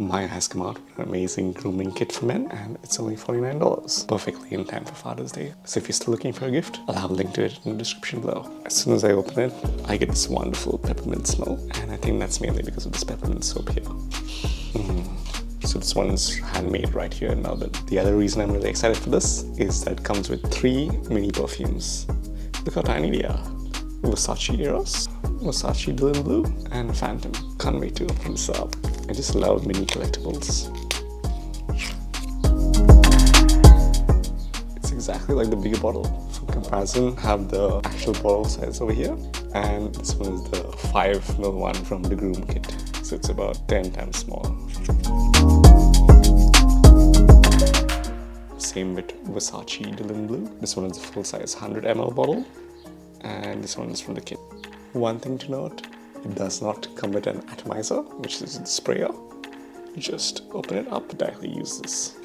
Myer has come out with an amazing grooming kit for men and it's only $49, perfectly in time for Father's Day. So if you're still looking for a gift, I'll have a link to it in the description below. As soon as I open it, I get this wonderful peppermint smell, and I think that's mainly because of this peppermint soap here. So this one's handmade right here in Melbourne. The other reason I'm really excited for this is that it comes with 3 mini perfumes. Look how tiny they are. Versace Eros, Versace Dylan Blue, and Phantom. Can't wait to open this up. I just love mini collectibles. It's exactly like the bigger bottle. For comparison, I have the actual bottle size over here, and this one is the 5ml one from the Groom Kit. So it's about 10 times smaller. Same with Versace Dylan Blue. This one is a full-size 100ml bottle, and this one is from the kit. One thing to note, it does not come with an atomizer, which is the sprayer. You just open it up, directly use this.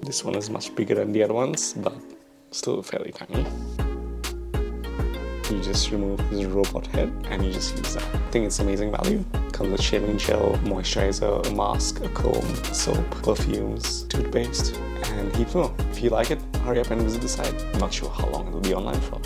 This one is much bigger than the other ones, but still fairly tiny. You just remove this robot head and you just use that. I think it's amazing value. Comes with shaving gel, moisturizer, a mask, a comb, soap, perfumes, toothpaste, and heaps more. If you like it, hurry up and visit the site. I'm not sure how long it'll be online for.